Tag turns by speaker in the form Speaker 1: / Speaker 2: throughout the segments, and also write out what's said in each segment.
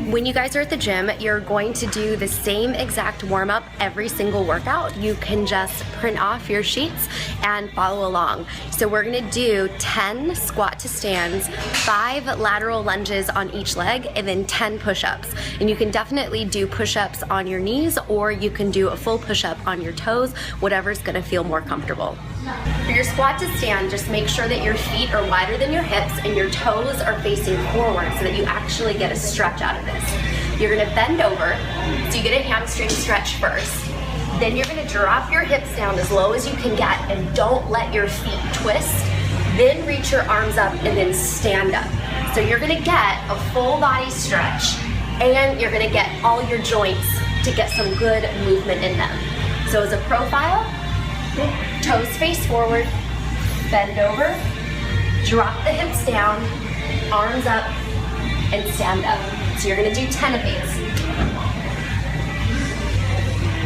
Speaker 1: When you guys are at the gym, you're going to do the same exact warm-up every single workout. You can just print off your sheets and follow along. So we're gonna do 10 squat to stands, 5 lateral lunges on each leg, and then 10 push-ups. And you can definitely do push-ups on your knees, or you can do a full push-up on your toes, whatever's gonna feel more comfortable. For your squat to stand, just make sure that your feet are wider than your hips and your toes are facing forward so that you actually get a stretch out of this. You're gonna bend over, so you get a hamstring stretch first. Then you're gonna drop your hips down as low as you can get and don't let your feet twist. Then reach your arms up and then stand up. So you're gonna get a full body stretch and you're gonna get all your joints to get some good movement in them. So as a profile, toes face forward, bend over, drop the hips down, arms up, and stand up. So you're gonna do 10 of these.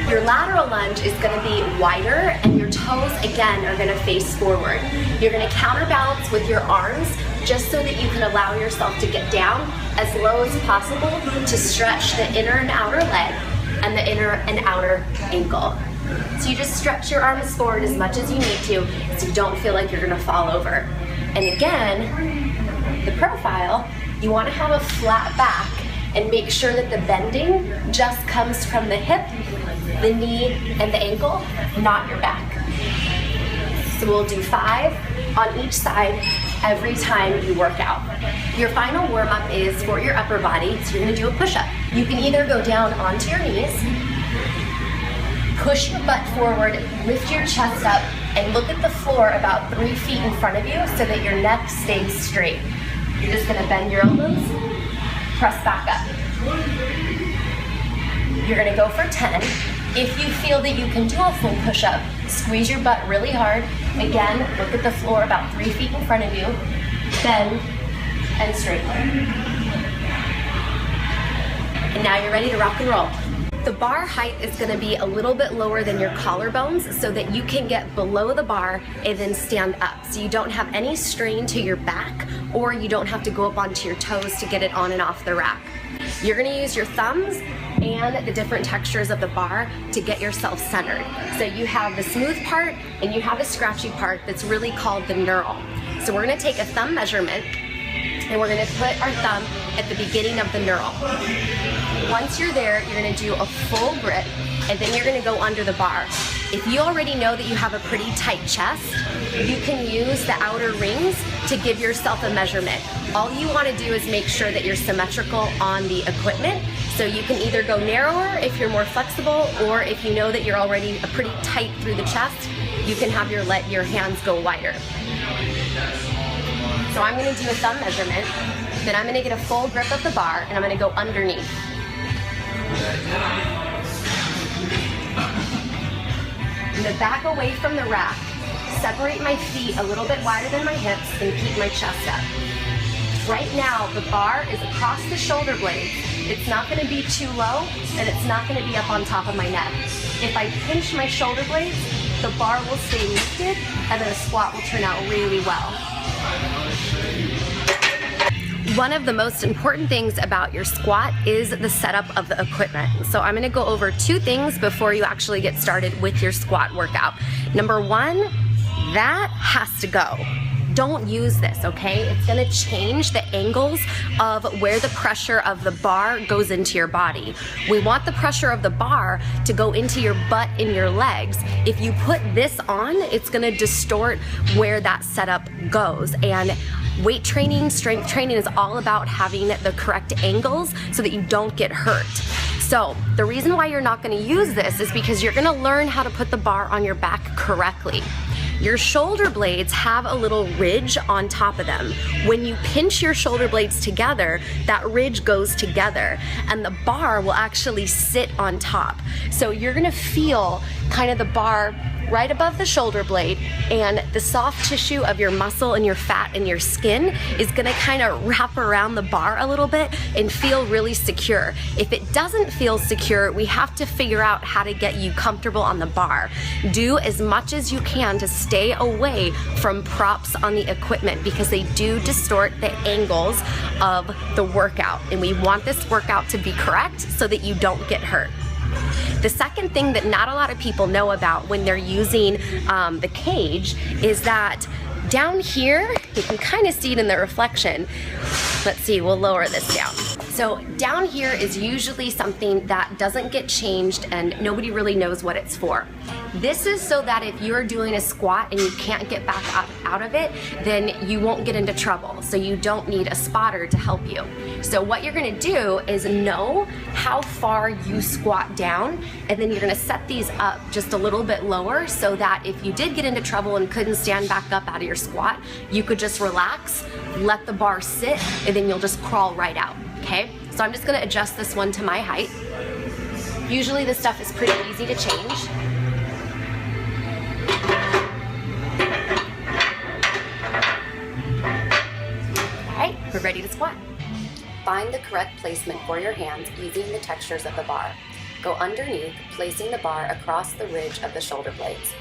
Speaker 1: Your lateral lunge is gonna be wider and your toes, again, are gonna face forward. You're gonna counterbalance with your arms just so that you can allow yourself to get down as low as possible to stretch the inner and outer leg and the inner and outer ankle. So you just stretch your arms forward as much as you need to so you don't feel like you're gonna fall over. And again, the profile, you wanna have a flat back and make sure that the bending just comes from the hip, the knee, and the ankle, not your back. So we'll do 5 on each side every time you work out. Your final warm-up is for your upper body, so you're gonna do a push-up. You can either go down onto your knees, push your butt forward, lift your chest up, and look at the floor about 3 feet in front of you so that your neck stays straight. You're just gonna bend your elbows, press back up. You're gonna go for 10. If you feel that you can do a full push-up, squeeze your butt really hard. Again, look at the floor about 3 feet in front of you, bend, and straighten. And now you're ready to rock and roll. The bar height is gonna be a little bit lower than your collarbones so that you can get below the bar and then stand up. So you don't have any strain to your back, or you don't have to go up onto your toes to get it on and off the rack. You're gonna use your thumbs and the different textures of the bar to get yourself centered. So you have the smooth part and you have the scratchy part that's really called the knurl. So we're gonna take a thumb measurement and we're gonna put our thumb at the beginning of the knurl. Once you're there, you're gonna do a full grip and then you're gonna go under the bar. If you already know that you have a pretty tight chest, you can use the outer rings to give yourself a measurement. All you wanna do is make sure that you're symmetrical on the equipment. So you can either go narrower if you're more flexible, or if you know that you're already pretty tight through the chest, you can have let your hands go wider. So I'm gonna do a thumb measurement, then I'm gonna get a full grip of the bar and I'm gonna go underneath. I'm gonna back away from the rack, separate my feet a little bit wider than my hips, and keep my chest up. Right now, the bar is across the shoulder blades. It's not gonna be too low, and it's not gonna be up on top of my neck. If I pinch my shoulder blades, the bar will stay lifted, and then the squat will turn out really well. One of the most important things about your squat is the setup of the equipment. So I'm gonna go over 2 things before you actually get started with your squat workout. Number 1, that has to go. Don't use this, okay? It's gonna change the angles of where the pressure of the bar goes into your body. We want the pressure of the bar to go into your butt and your legs. If you put this on, it's gonna distort where that setup goes. And weight training, strength training is all about having the correct angles so that you don't get hurt. So the reason why you're not gonna use this is because you're gonna learn how to put the bar on your back correctly. Your shoulder blades have a little ridge on top of them. When you pinch your shoulder blades together, that ridge goes together and the bar will actually sit on top. So you're gonna feel kind of the bar right above the shoulder blade, and the soft tissue of your muscle and your fat and your skin is gonna kind of wrap around the bar a little bit and feel really secure. If it doesn't feel secure, we have to figure out how to get you comfortable on the bar. Do as much as you can to stay away from props on the equipment because they do distort the angles of the workout, and we want this workout to be correct so that you don't get hurt. The second thing that not a lot of people know about when they're using the cage is that down here, you can kind of see it in the reflection. Let's see, we'll lower this down. So down here is usually something that doesn't get changed and nobody really knows what it's for. This is so that if you're doing a squat and you can't get back up out of it, then you won't get into trouble. So you don't need a spotter to help you. So what you're gonna do is know how far you squat down, and then you're gonna set these up just a little bit lower so that if you did get into trouble and couldn't stand back up out of your squat, you could just relax, let the bar sit, and then you'll just crawl right out, okay? So I'm just gonna adjust this one to my height. Usually this stuff is pretty easy to change. Alright, we're ready to squat. Find the correct placement for your hands using the textures of the bar. Go underneath, placing the bar across the ridge of the shoulder blades.